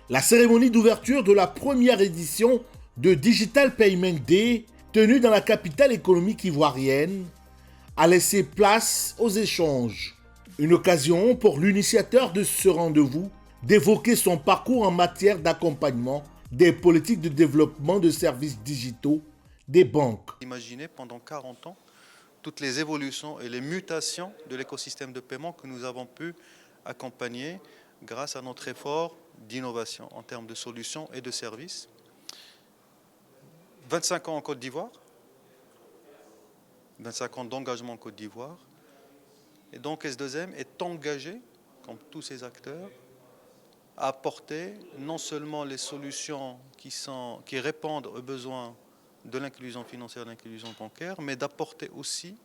La cérémonie d'ouverture de la première édition de Digital Payment Day, tenue dans la capitale économique ivoirienne, a laissé place aux échanges. Une occasion pour l'initiateur de ce rendez-vous d'évoquer son parcours en matière d'accompagnement des politiques de développement de services digitaux des banques. Imaginez pendant 40 ans toutes les évolutions et les mutations de l'écosystème de paiement que nous avons pu accompagner grâce à notre effort d'innovation en termes de solutions et de services. 25 ans en Côte d'Ivoire, 25 ans d'engagement en Côte d'Ivoire. Et donc S2M est engagé, comme tous ces acteurs, à apporter non seulement les solutions qui répondent aux besoins de l'inclusion financière, de l'inclusion bancaire, mais d'apporter aussi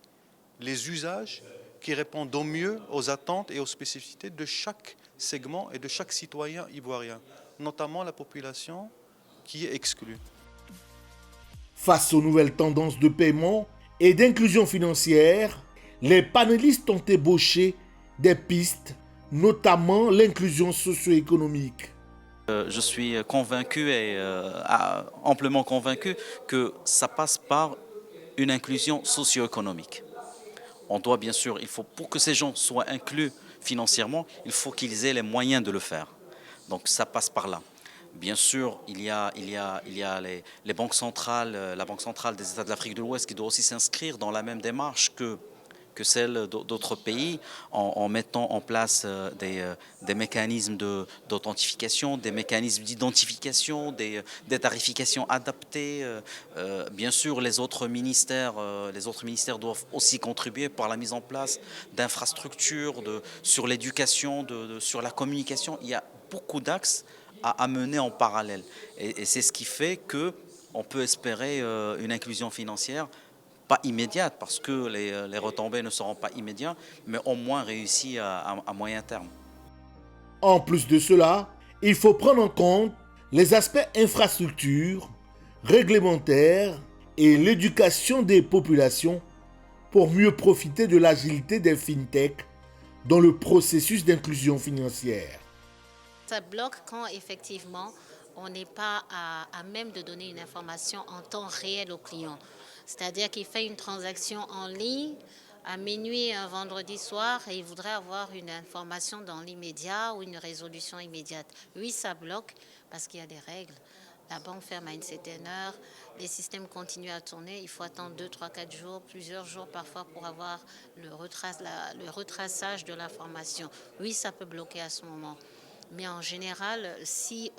les usages qui répondent au mieux aux attentes et aux spécificités de chaque segment et de chaque citoyen ivoirien, notamment la population qui est exclue. Face aux nouvelles tendances de paiement et d'inclusion financière, les panélistes ont ébauché des pistes, notamment l'inclusion socio-économique. Je suis convaincu et amplement convaincu que ça passe par une inclusion socio-économique. On doit bien sûr, pour que ces gens soient inclus financièrement, il faut qu'ils aient les moyens de le faire. Donc ça passe par là. Bien sûr, il y a les banques centrales, la Banque centrale des États de l'Afrique de l'Ouest qui doit aussi s'inscrire dans la même démarche que celle d'autres pays en mettant en place des mécanismes d'authentification, des mécanismes d'identification, des tarifications adaptées. Bien sûr, les autres ministères doivent aussi contribuer par la mise en place d'infrastructures sur l'éducation, sur la communication. Il y a beaucoup d'axes à mener en parallèle. Et c'est ce qui fait qu'on peut espérer une inclusion financière pas immédiate, parce que les retombées ne seront pas immédiates, mais au moins réussies à moyen terme. En plus de cela, il faut prendre en compte les aspects infrastructures, réglementaires et l'éducation des populations pour mieux profiter de l'agilité des fintechs dans le processus d'inclusion financière. Ça bloque quand effectivement on n'est pas à même de donner une information en temps réel au client. C'est-à-dire qu'il fait une transaction en ligne à minuit un vendredi soir et il voudrait avoir une information dans l'immédiat ou une résolution immédiate. Oui, ça bloque parce qu'il y a des règles. La banque ferme à une certaine heure, les systèmes continuent à tourner, il faut attendre 2, 3, 4 jours, plusieurs jours parfois pour avoir le retraçage de l'information. Oui, ça peut bloquer à ce moment. Mais en général, si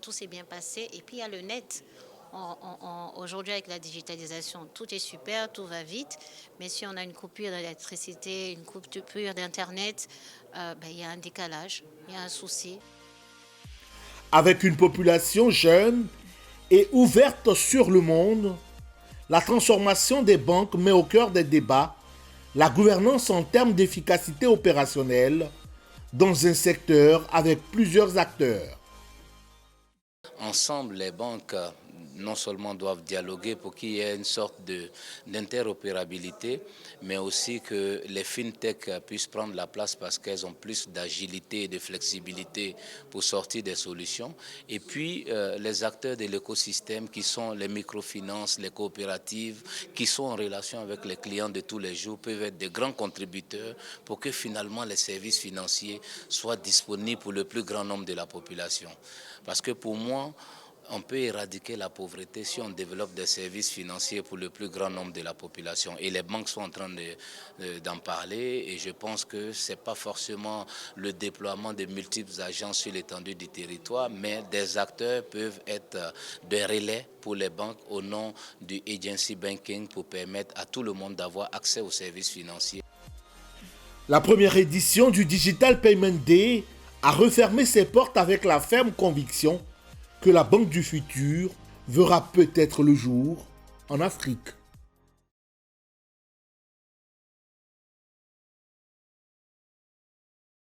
tout s'est bien passé, et puis il y a le net. Aujourd'hui, avec la digitalisation, tout est super, tout va vite. Mais si on a une coupure d'électricité, une coupure d'Internet, il y a un décalage, il y a un souci. Avec une population jeune et ouverte sur le monde, la transformation des banques met au cœur des débats la gouvernance en termes d'efficacité opérationnelle dans un secteur avec plusieurs acteurs. Ensemble, les banques non seulement doivent dialoguer pour qu'il y ait une sorte d'interopérabilité, mais aussi que les fintechs puissent prendre la place parce qu'elles ont plus d'agilité et de flexibilité pour sortir des solutions. Et puis, les acteurs de l'écosystème qui sont les microfinances, les coopératives, qui sont en relation avec les clients de tous les jours, peuvent être des grands contributeurs pour que finalement les services financiers soient disponibles pour le plus grand nombre de la population. Parce que pour moi, on peut éradiquer la pauvreté si on développe des services financiers pour le plus grand nombre de la population. Et les banques sont en train d'en parler et je pense que ce n'est pas forcément le déploiement de multiples agences sur l'étendue du territoire, mais des acteurs peuvent être des relais pour les banques au nom du agency banking pour permettre à tout le monde d'avoir accès aux services financiers. La première édition du Digital Payment Day a refermé ses portes avec la ferme conviction que la Banque du futur verra peut-être le jour en Afrique.